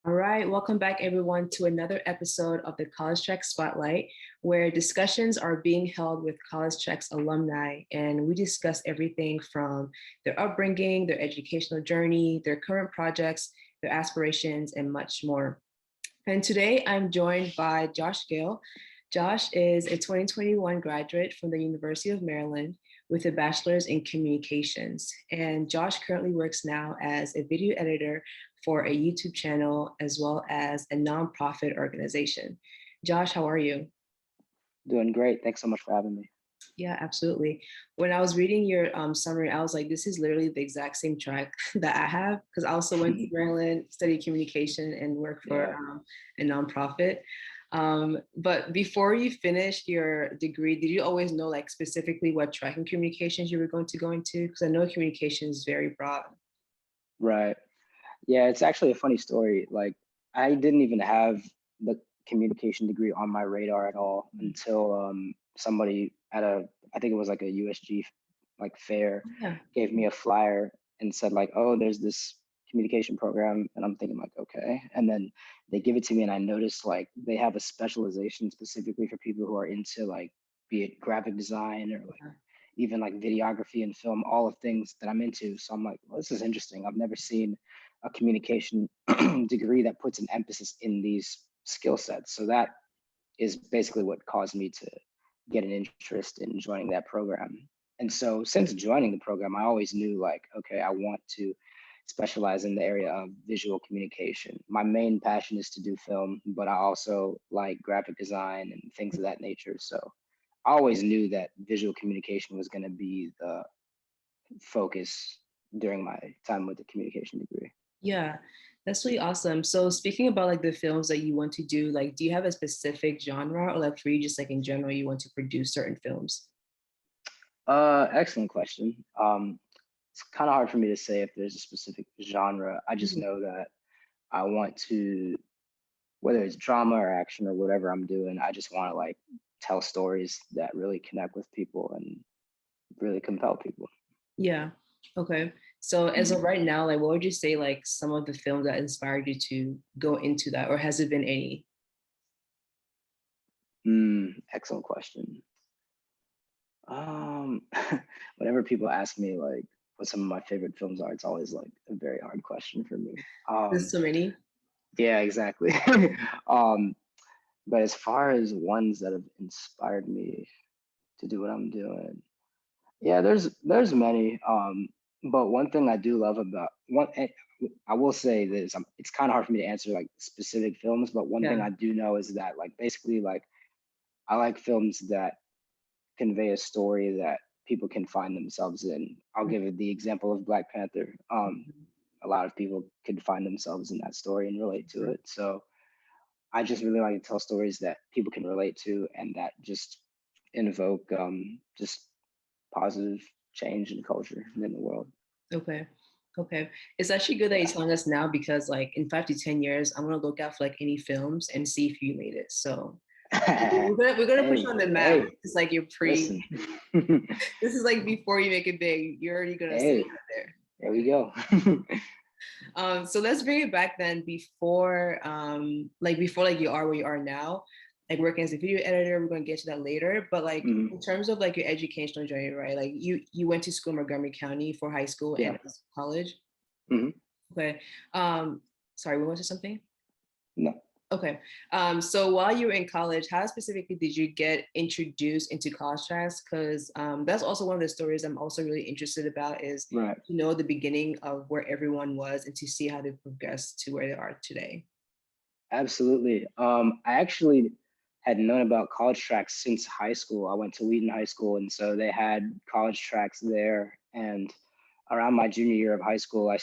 All right, welcome back everyone to another episode of the CollegeTracks Spotlight, where discussions are being held with CollegeTracks alumni, and we discuss everything from their upbringing, their educational journey, their current projects, their aspirations, and much more. And today I'm joined by Gayle. Josh is a 2021 graduate from the University of Maryland with a bachelor's in communications. And Josh currently works now as a video editor for a YouTube channel as well as a nonprofit organization. Josh, how are you? Doing great. Thanks so much for having me. Yeah, absolutely. When I was reading your summary, I was like, this is literally the exact same track that I have, because I also went to Maryland, studied communication, and worked for a nonprofit. But before you finished your degree, did you always know like specifically what track in communications you were going to go into? Because I know communication is very broad. Right. Yeah, it's actually a funny story. Like, I didn't even have the communication degree on my radar at all until somebody at I think it was like a USG like fair, gave me a flyer and said like, oh, there's this communication program, and I'm thinking like, okay. And then they give it to me, and I noticed like they have a specialization specifically for people who are into like, be it graphic design or like even like videography and film, all of things that I'm into. So I'm like, well, this is interesting. I've never seen a communication degree that puts an emphasis in these skill sets. So that is basically what caused me to get an interest in joining that program. And so since joining the program, I always knew like, okay, I want to specialize in the area of visual communication. My main passion is to do film, but I also like graphic design and things of that nature. So I always knew that visual communication was going to be the focus during my time with the communication degree. Yeah, that's really awesome. So speaking about like the films that you want to do, like do you have a specific genre, or like for you just like in general you want to produce certain films? Excellent question. It's kind of hard for me to say if there's a specific genre. I just know that I want to, whether it's drama or action or whatever I'm doing, I just want to like tell stories that really connect with people and really compel people. Yeah. Okay. So as of right now, like what would you say like some of the films that inspired you to go into that, or has it been any? Excellent question. Whenever people ask me like what some of my favorite films are, it's always like a very hard question for me. There's so many. Yeah, exactly. But as far as ones that have inspired me to do what I'm doing, yeah, there's many. But one thing I do love about I will say this, it's kind of hard for me to answer like specific films, but one thing I do know is that like basically like I like films that convey a story that people can find themselves in. I'll give it the example of Black Panther. A lot of people could find themselves in that story and relate to it. So I just really like to tell stories that people can relate to and that just invoke just positive change in culture and in the world. Okay. Okay. It's actually good that you're telling us now, because like in 5 to 10 years, I'm gonna look out for like any films and see if you made it. So we're gonna put you on the map. It's like you're pre. This is like before you make it big. You're already gonna sit out there. There we go. So let's bring it back then before like you are where you are now, like working as a video editor. We're going to get to that later, but like in terms of like your educational journey, right? Like you went to school in Montgomery County for high school and college. Okay. Sorry, what was it, something? No. Okay. So while you were in college, how specifically did you get introduced into CollegeTracks? Because that's also one of the stories I'm also really interested about, is to know the beginning of where everyone was and to see how they progressed to where they are today. Absolutely. I actually had known about CollegeTracks since high school. I went to Wheaton High School, and so they had CollegeTracks there. And around my junior year of high school, I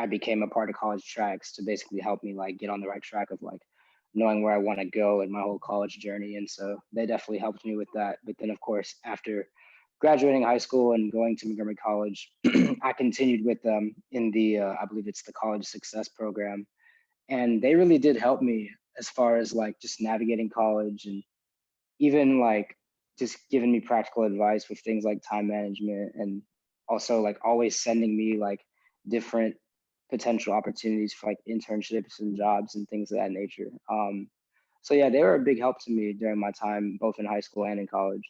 became a part of CollegeTracks to basically help me like get on the right track of like knowing where I want to go in my whole college journey. And so they definitely helped me with that. But then of course, after graduating high school and going to Montgomery College, I continued with them in the, I believe it's the College Success Program. And they really did help me as far as like just navigating college, and even like just giving me practical advice with things like time management, and also like always sending me like different potential opportunities for like internships and jobs and things of that nature. So yeah, they were a big help to me during my time, both in high school and in college.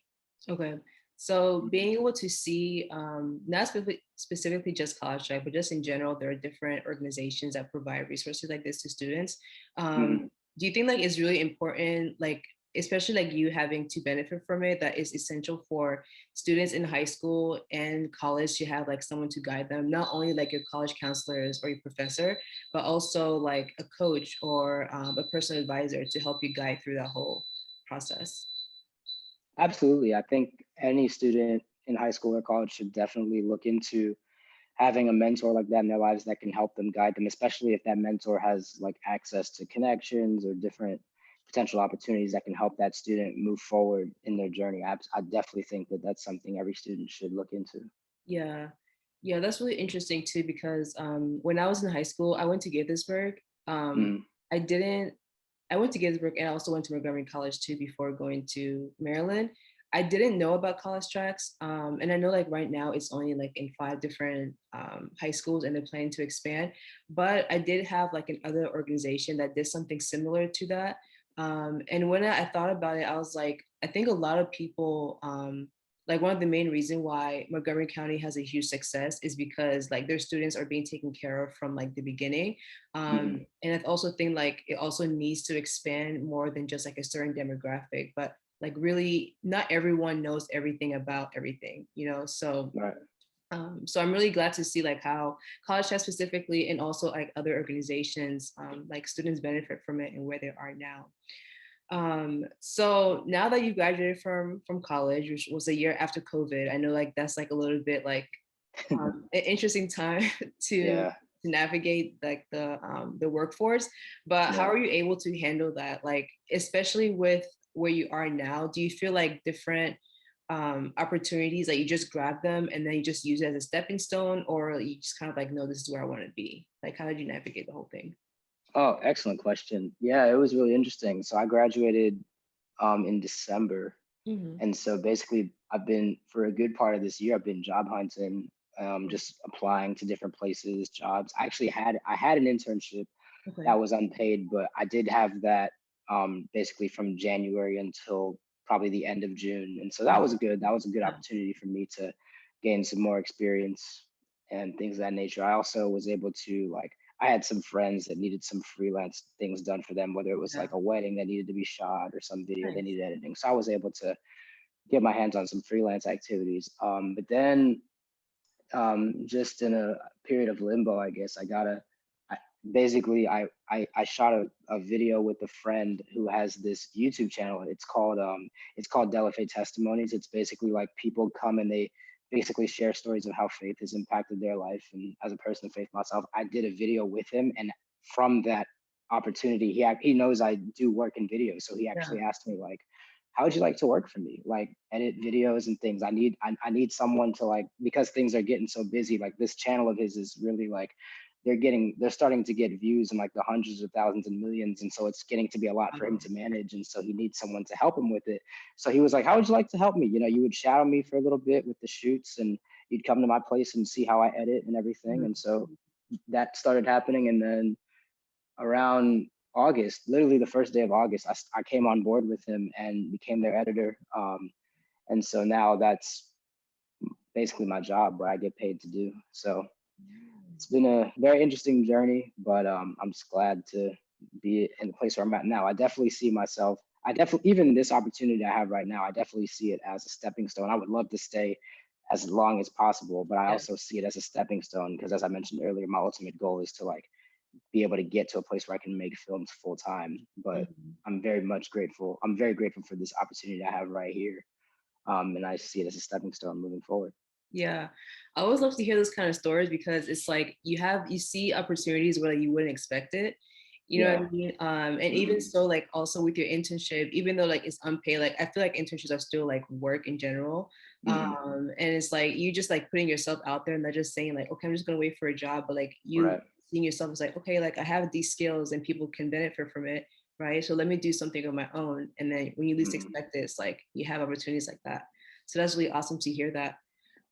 Okay. So being able to see, not specifically just College Track, but just in general, there are different organizations that provide resources like this to students. Mhm. Do you think like it's really important, like especially like you having to benefit from it, that is essential for students in high school and college to have like someone to guide them, not only like your college counselors or your professor, but also like a coach or a personal advisor to help you guide through that whole process? Absolutely. I think any student in high school or college should definitely look into having a mentor like that in their lives that can help them guide them, especially if that mentor has like access to connections or different potential opportunities that can help that student move forward in their journey. I definitely think that that's something every student should look into. Yeah. Yeah, that's really interesting too, because when I was in high school, I went to Gaithersburg. Um, Mm, I didn't, I went to Gaithersburg and I also went to Montgomery College too before going to Maryland. I didn't know about college tracks. And I know like right now it's only like in 5 different high schools and they're planning to expand. But I did have like another organization that did something similar to that. And when I thought about it, I was like, I think a lot of people, like one of the main reason why Montgomery County has a huge success is because like their students are being taken care of from like the beginning. mhm. And I also think like it also needs to expand more than just like a certain demographic, but like really not everyone knows everything about everything, you know? Right. So I'm really glad to see like how College Test specifically and also like other organizations, like students benefit from it and where they are now. So now that you graduated from college, which was a year after COVID, I know like that's like a little bit like an interesting time to Yeah. navigate like the workforce. But how Yeah. are you able to handle that? Like especially with where you are now, do you feel like different opportunities like you just grab them and then you just use it as a stepping stone, or you just kind of like, no, this is where I want to be? Like how did you navigate the whole thing? Oh, excellent question. Yeah, it was really interesting. So I graduated in December. Hmm. And so basically, I've been for a good part of this year, I've been job hunting, just applying to different places, jobs. I had an internship Okay. that was unpaid, but I did have that basically from January until probably the end of June. And so that was good. That was a good Yeah. opportunity for me to gain some more experience and things of that nature. I also was able to like I had some friends that needed some freelance things done for them, whether it was Yeah. like a wedding that needed to be shot or some video they Nice. needed editing. So I was able to get my hands on some freelance activities. But then just in a period of limbo, I guess I, basically I shot a video with a friend who has this YouTube channel. It's called Delafay Testimonies. It's basically like people come and they basically share stories of how faith has impacted their life. And as a person of faith myself, I did a video with him, and from that opportunity, he knows I do work in video, so he Yeah. actually asked me like, how would you like to work for me, like edit videos and things. I need someone to like, because things are getting so busy, like this channel of his is really like they're starting to get views in like the hundreds of thousands and millions, and so it's getting to be a lot for him Wow. to manage, and so he needs someone to help him with it. So he was like, how would you like to help me? You would shadow me for a little bit with the shoots, and you'd come to my place and see how I edit and everything. And so that started happening, and then around August, literally the first day of August, I came on board with him and became their editor. And so now that's basically my job, where I get paid to do. So it's been a very interesting journey, but I'm just glad to be in the place where I'm at now. I definitely see myself. I definitely, even this opportunity I have right now, I definitely see it as a stepping stone. I would love to stay as long as possible, but I Yeah. also see it as a stepping stone because, as I mentioned earlier, my ultimate goal is to like be able to get to a place where I can make films full time. But Mhm. I'm very much grateful. I'm very grateful for this opportunity I have right here. And I see it as a stepping stone moving forward. Yeah. I always love to hear those kind of stories because it's like you see opportunities where like, you wouldn't expect it. You know what Yeah. I mean? And even Hmm. so, like also with your internship, even though like it's unpaid, like I feel like internships are still like work in general. Hmm. And it's like you just like putting yourself out there and not just saying like, okay, I'm just gonna wait for a job, but like you Right. seeing yourself as like, okay, like I have these skills and people can benefit from it, right? So let me do something on my own. And then when you least Hmm. expect it, it's like you have opportunities like that. So that's really awesome to hear that.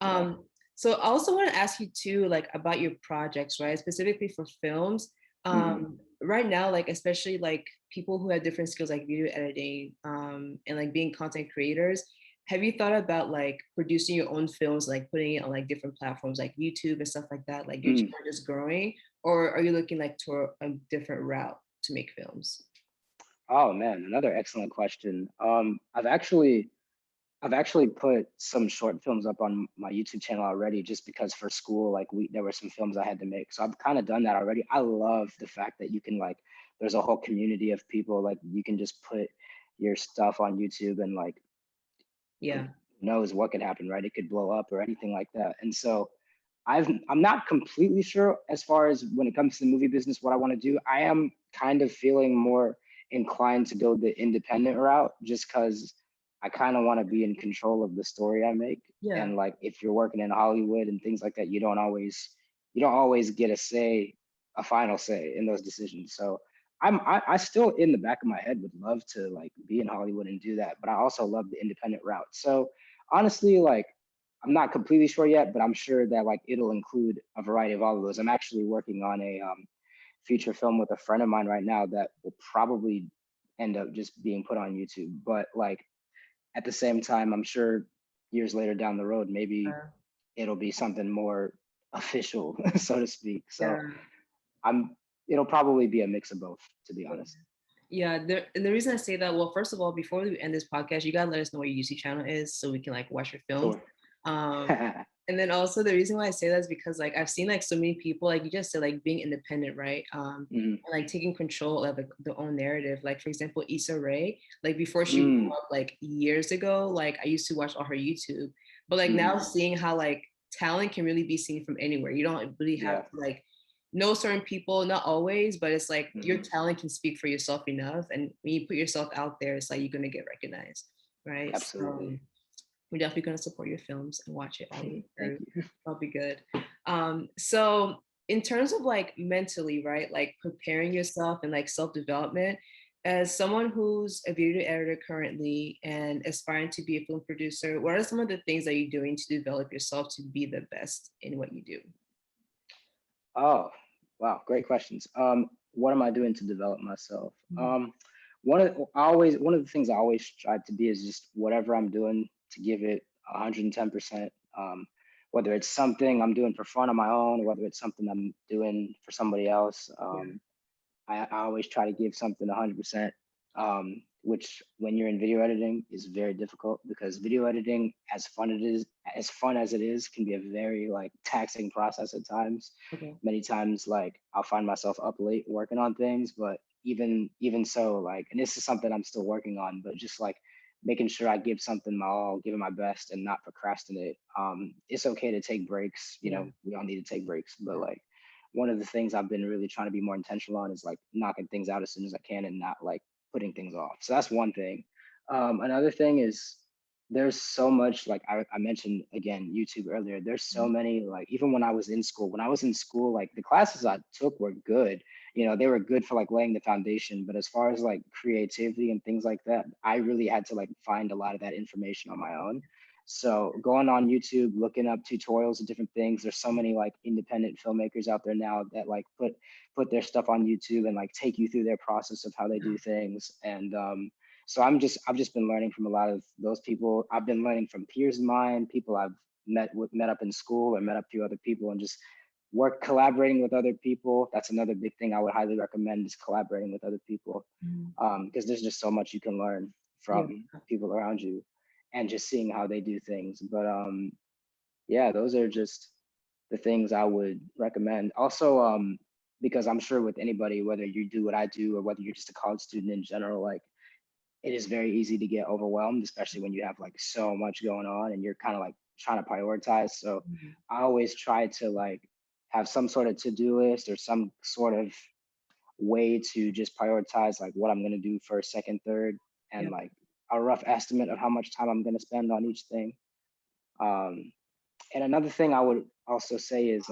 Yeah. Um, So I also want to ask you too, like about your projects, right? Specifically for films. Hmm. Right now, like especially like people who have different skills like video editing, and like being content creators. Have you thought about like producing your own films, like putting it on like different platforms like YouTube and stuff like that? Like your Mm. channel is growing, or are you looking like to a different route to make films? Oh man, another excellent question. I've actually put some short films up on my YouTube channel already, just because for school, like there were some films I had to make. So I've kind of done that already. I love the fact that you can like, there's a whole community of people, like you can just put your stuff on YouTube and like, who Yeah. knows what could happen, right? It could blow up or anything like that. And so I'm not completely sure as far as when it comes to the movie business, what I want to do. I am kind of feeling more inclined to go the independent route, just because I kind of want to be in control of the story I make. Yeah. And like if you're working in Hollywood and things like that, you don't always get a say, a final say in those decisions. So I still in the back of my head would love to like be in Hollywood and do that, but I also love the independent route. So honestly, like I'm not completely sure yet, but I'm sure that like it'll include a variety of all of those. I'm actually working on a feature film with a friend of mine right now that will probably end up just being put on YouTube. But like at the same time, I'm sure years later down the road, maybe Uh, it'll be something more official, so to speak. So yeah. I'm it'll probably be a mix of both, to be honest. Yeah, and the reason I say that, well, first of all, before we end this podcast, you gotta let us know what your YouTube channel is so we can like watch your films. Sure. Um, and then also the reason why I say that is because like I've seen like so many people, like you just said, like being independent, right? Mm, And like taking control of the own narrative. Like for example, Issa Rae, like before she blew mm, up like years ago, like I used to watch all her YouTube, but like mm, now seeing how like talent can really be seen from anywhere. You don't really have yeah. to like know certain people, not always, but it's like your Hmm. talent can speak for yourself enough. And when you put yourself out there, it's like you're gonna get recognized, right? So Absolutely. we're definitely gonna support your films and watch it all the way Thank through. you. That'll be good. So in terms of like mentally, right? Like preparing yourself and like self-development, as someone who's a video editor currently and aspiring to be a film producer, what are some of the things that you're doing to develop yourself to be the best in what you do? Oh, wow, great questions. What am I doing to develop myself? Mm. One of the things I always strive to be is just whatever I'm doing to give it 110%. Whether it's something I'm doing for fun on my own, whether it's something I'm doing for somebody else. Yeah. I always try to give something 100%, which when you're in video editing is very difficult, because video editing, as fun as it is, can be a very like taxing process at times. Okay. Many times, like I'll find myself up late working on things, but even so, like, and this is something I'm still working on, but just like making sure I give something my all, giving my best, and not procrastinate. It's okay to take breaks. Yeah. We all need to take breaks, but like one of the things I've been really trying to be more intentional on is like knocking things out as soon as I can and not like putting things off. So that's one thing. Another thing is there's so much, like I mentioned again YouTube earlier. There's so many, like even when I was in school, like the classes I took were good. They were good for like laying the foundation. But as far as like creativity and things like that, I really had to like find a lot of that information on my own. So going on YouTube, looking up tutorials of different things. There's so many like independent filmmakers out there now that like put their stuff on YouTube and like take you through their process of how they do things. And so I've just been learning from a lot of those people. I've been learning from peers of mine, people I've met up in school or met up to other people, and just collaborating with other people. That's another big thing I would highly recommend, is collaborating with other people, Mhm. because there's just so much you can learn Yeah. from people around you, and just seeing how they do things. But yeah, those are just the things I would recommend. Also, because I'm sure with anybody, whether you do what I do or whether you're just a college student in general, like it is very easy to get overwhelmed, especially when you have like so much going on and you're kind of like trying to prioritize. So Mhm. I always try to like have some sort of to-do list or some sort of way to just prioritize like what I'm going to do first, second, third, and Yeah. like a rough estimate of how much time I'm going to spend on each thing. Um, and another thing I would also say is,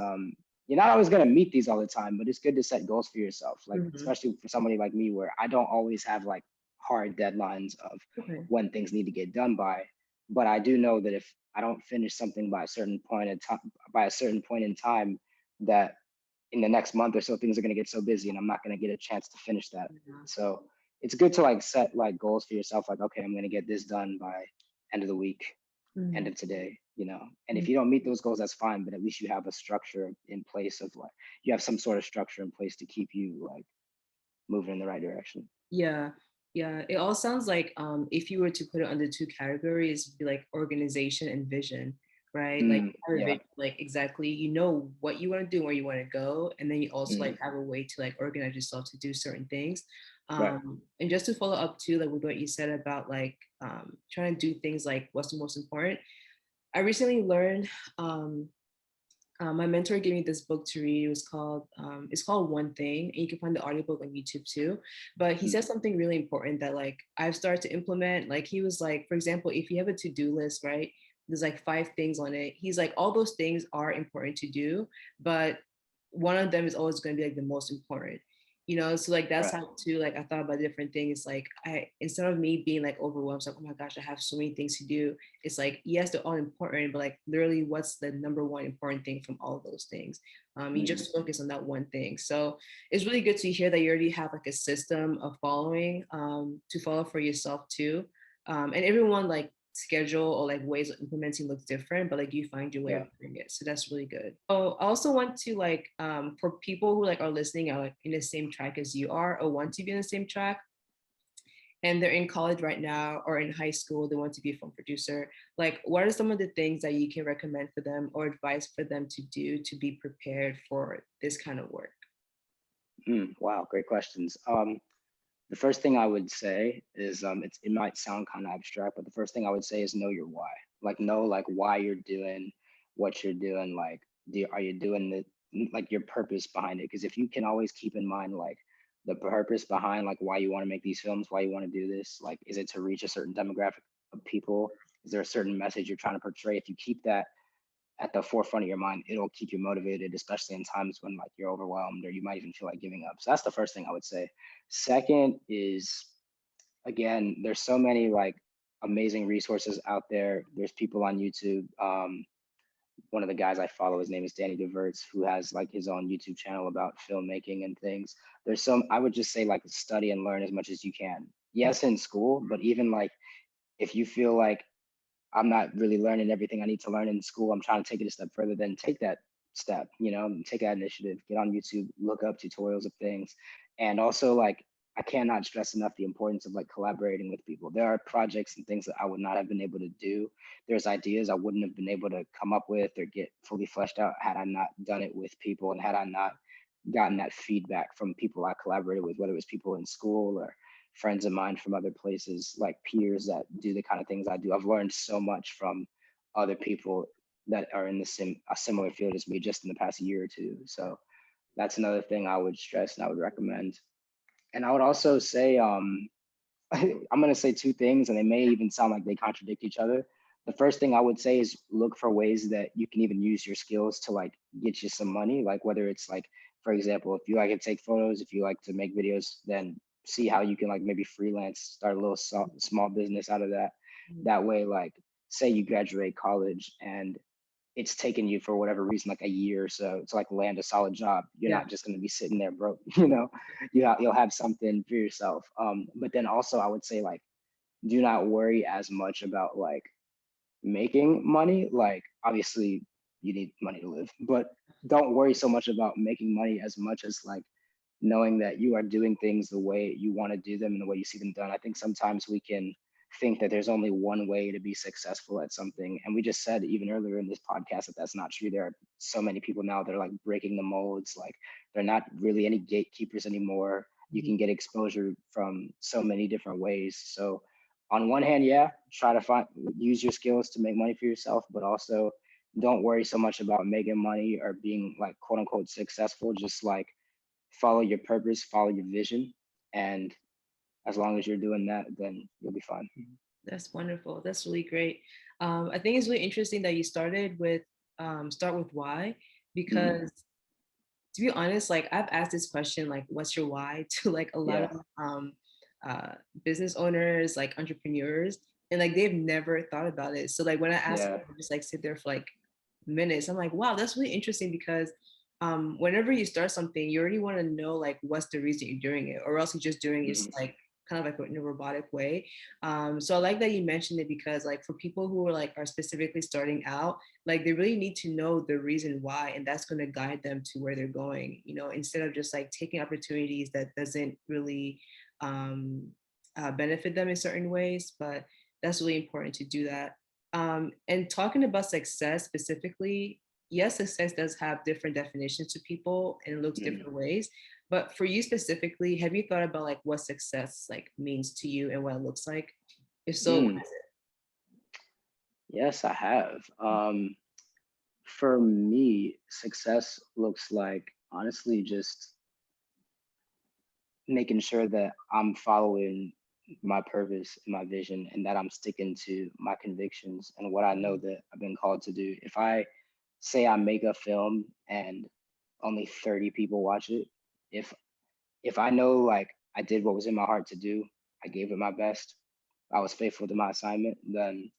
you're not always going to meet these all the time, but it's good to set goals for yourself. Like, Mhm. especially for somebody like me, where I don't always have like hard deadlines of Okay. when things need to get done by. But I do know that if I don't finish something by a certain point in time, that in the next month or so things are going to get so busy and I'm not going to get a chance to finish that. Yeah. So it's good to like set like goals for yourself, like, okay, I'm going to get this done by end of the week, end Mhm. of today, you know. And if Mhm. you don't meet those goals, that's fine, but at least you have a structure in place of like, you have some sort of structure in place to keep you like moving in the right direction. Yeah, yeah. It all sounds like if you were to put it under two categories, it'd be like organization and vision, right? Like Mm, you have a yeah. vision, like exactly, you know what you want to do, where you want to go, and then you also Mm, like have a way to like organize yourself to do certain things. right. And just to follow up too, like with what you said about like trying to do things like what's the most important. I recently learned my mentor gave me this book to read. It was called it's called One Thing, and you can find the audiobook on YouTube too. But he Mm, said something really important that like I've started to implement. Like he was like, for example, if you have a to-do list, right? There's like 5 things on it. He's like, all those things are important to do, but one of them is always going to be like the most important. So like that's right. how too like I thought about different things. Like I instead of me being like overwhelmed, it's like, oh my gosh, I have so many things to do. It's like, yes, they're all important, but like literally what's the number one important thing from all of those things? You Mm, just focus on that one thing. So it's really good to hear that you already have like a system of following to follow for yourself too. And everyone like schedule or like ways of implementing looks different, but like you find your way yeah. of doing it. So that's really good. So I also want to like for people who like are listening are like in the same track as you are or want to be in the same track, and they're in college right now or in high school, they want to be a film producer, like what are some of the things that you can recommend for them or advice for them to do to be prepared for this kind of work? Wow, great questions. The first thing I would say is it might sound kind of abstract, but the first thing I would say is know your why. Like know like why you're doing what you're doing. Like are you doing like your purpose behind it? Because if you can always keep in mind like the purpose behind like why you want to make these films, why you want to do this, like is it to reach a certain demographic of people? Is there a certain message you're trying to portray? If you keep that at the forefront of your mind, it'll keep you motivated, especially in times when like you're overwhelmed or you might even feel like giving up. So that's the first thing I would say. Second is, again, there's so many like amazing resources out there. There's people on YouTube. One of the guys I follow, his name is Danny DeVerts, who has like his own YouTube channel about filmmaking and things. There's some, I would just say like study and learn as much as you can. Yes, in school, but even like if you feel like I'm not really learning everything I need to learn in school, I'm trying to take it a step further, then take that step, take that initiative, get on YouTube, look up tutorials of things. And also like I cannot stress enough the importance of like collaborating with people. There are projects and things that I would not have been able to do. There's ideas I wouldn't have been able to come up with or get fully fleshed out had I not done it with people and had I not gotten that feedback from people I collaborated with, whether it was people in school or friends of mine from other places, like peers that do the kind of things I do. I've learned so much from other people that are in a similar field as me just in the past year or two. So that's another thing I would stress and I would recommend. And I would also say, I'm going to say two things, and they may even sound like they contradict each other. The first thing I would say is look for ways that you can even use your skills to like get you some money. Like whether it's like, for example, if you like to take photos, if you like to make videos, then see how you can like maybe freelance, start a little small business out of that. That way, like say you graduate college and it's taken you for whatever reason like a year or so to like land a solid job. You're Yeah. not just going to be sitting there broke. You'll have something for yourself. But then also I would say like do not worry as much about like making money. Like obviously you need money to live, but don't worry so much about making money as much as like knowing that you are doing things the way you want to do them and the way you see them done. I think sometimes we can think that there's only one way to be successful at something. And we just said even earlier in this podcast that that's not true. There are so many people now that are like breaking the molds. Like they're not really any gatekeepers anymore. You Mhm. can get exposure from so many different ways. So on one hand, yeah, try to use your skills to make money for yourself, but also don't worry so much about making money or being like quote unquote successful. Just like follow your purpose, follow your vision, and as long as you're doing that, then you'll be fine. That's wonderful. That's really great. I think it's really interesting that you started with start with why, Mm, because to be honest, like I've asked this question, like, what's your why, to like a lot yeah. of business owners, like entrepreneurs. and like they've never thought about it. So like when I ask Yeah. them to just like sit there for like minutes, I'm like, wow, that's really interesting because whenever you start something, you already want to know like what's the reason you're doing it, or else you're just doing it Mhm. like kind of like in a robotic way. So I like that you mentioned it because like for people who are like are specifically starting out, like they really need to know the reason why, and that's going to guide them to where they're going. You know, instead of just like taking opportunities that doesn't really um, benefit them in certain ways. But that's really important to do that. And talking about success specifically, yes, success does have different definitions to people and it looks Mhm. different ways. But for you specifically, have you thought about like what success like means to you and what it looks like? If so, what Mm. is Yes, I have. For me, success looks like honestly just making sure that I'm following my purpose and my vision and that I'm sticking to my convictions and what I know it? that I've been called to do. If I say I make a film and only 30 people watch it, if if I know like I did what was in my heart to do, I gave it my best, I was faithful to my assignment, then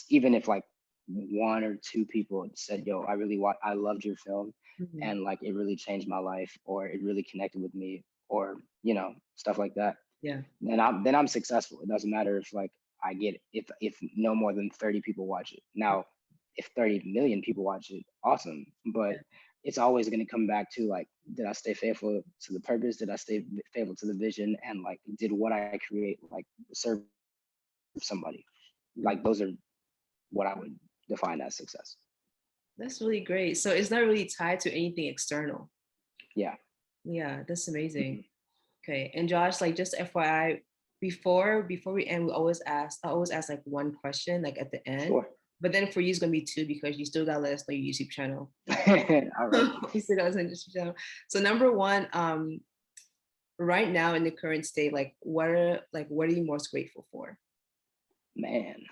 even if like one or two people said, "Yo, I loved your film, Mhm. and like it really changed my life, or it really connected with me, or stuff like that," Yeah. then I'm successful. It doesn't matter if like I get if no more than 30 people watch it. Now, if 30 million people watch it, awesome. But Yeah. it's always going to come back to like, did I stay faithful to the purpose? Did I stay faithful to the vision? And like, did what I create like serve somebody? Like those are what I would define as success. That's really great. So it's not really tied to anything external. Yeah. Yeah, that's amazing. Mhm. Okay. And Josh, like just FYI, before we end, I always ask like one question like at the end. Sure. But then for you it's gonna be two because you still gotta let us know your YouTube channel. All right. You still gotta send your YouTube channel. So number one, right now in the current state, what are you most grateful for? Man.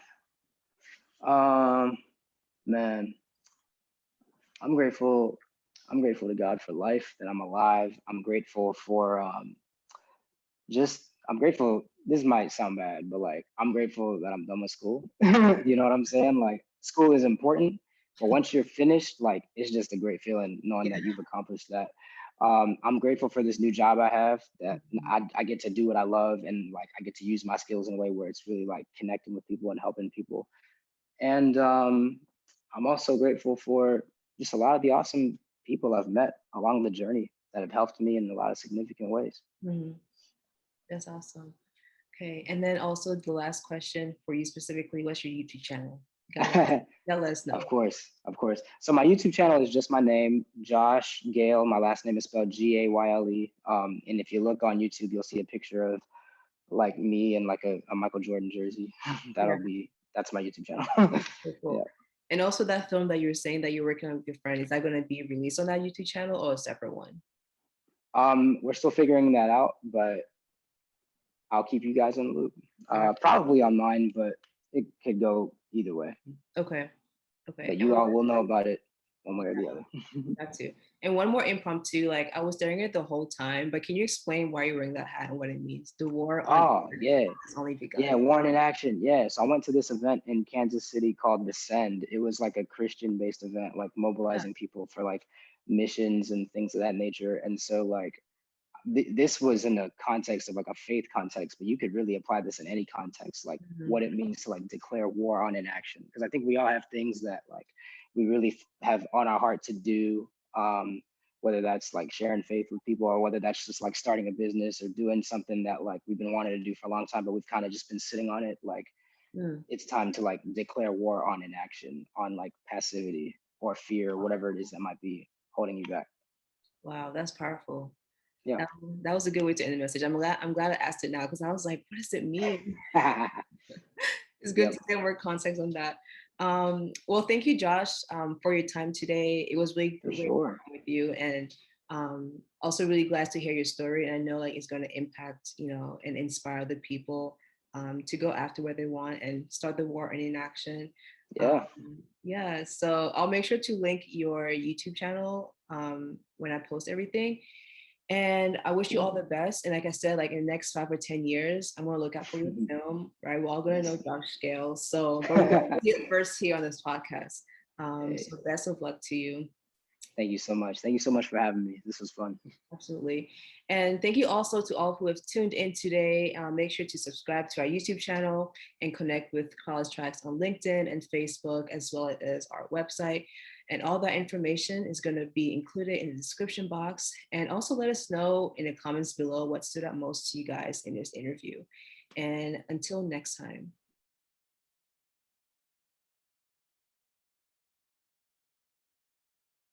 Um, man, I'm grateful. I'm grateful to God for life, that I'm alive. I'm grateful for just I'm grateful. This might sound bad, but like I'm grateful that I'm done with school. You know what I'm saying? Like school is important, but once you're finished, like it's just a great feeling knowing Yeah. that you've accomplished that. I'm grateful for this new job I have, that Mhm. I get to do what I love, and like I get to use my skills in a way where it's really like connecting with people and helping people. And I'm also grateful for just a lot of the awesome people I've met along the journey that have helped me in a lot of significant ways. Mhm. That's awesome. Okay. And then also the last question for you specifically, what's your YouTube channel? Gotta let us Of know. course, of course. So my YouTube channel is just my name, Josh Gayle. My last name is spelled Gayle. And if you look on YouTube, you'll see a picture of like me in like a Michael Jordan jersey. Yeah. That's my YouTube channel. Okay, Yeah. cool. And also that film that you were saying that you're working on with your friend, is that gonna be released on that YouTube channel or a separate one? We're still figuring that out, but I'll keep you guys in the loop. All right. Probably on mine, but it could go either way. Okay. Okay. But And you all will know about it one way or the other. that too. And one more impromptu, like I was staring at it the whole time, but can you explain why you're wearing that hat and what it means? The war on Oh, yeah. has only Yeah, begun. Warren in Action. Yeah. So I went to this event in Kansas City called The Send. It was like a Christian based event, like Yeah. mobilizing people for like missions and things of that nature. And so like this was in the context of like a faith context, but you could really apply this in any context, like Mhm. what it means to like declare war on inaction. Because I think we all have things that like we really have on our heart to do, whether that's like sharing faith with people or whether that's just like starting a business or doing something that like we've been wanting to do for a long time, but we've kind of just been sitting on it. Like Mm. it's time to like declare war on inaction, on like passivity or fear, whatever it is that might be holding you back. Wow, that's powerful. Yeah. That was a good way to end the message. I'm glad I asked it now because I was like, what does it mean? It's good Yep. to get more context on that. Well, thank you, Josh, for your time today. It was really For great sure. talking with you, and also really glad to hear your story. And I know like it's going to impact, and inspire the people to go after what they want and start the war in inaction. Yeah. Yeah, so I'll make sure to link your YouTube channel when I post everything. And I wish you all the best. And like I said, like in the next 5 or 10 years, I'm gonna look out for your film, right? We're all gonna know Josh Gale. So, but we're gonna see it first here on this podcast. Hey, So best of luck to you. thank you so much. Thank you so much for having me. This was fun. Absolutely. And thank you also to all who have tuned in today. Make sure to subscribe to our YouTube channel and connect with CollegeTracks on LinkedIn and Facebook, as well as our website. And all that information is going to be included in the description box. And also let us know in the comments below what stood out most to you guys in this interview. And until next time.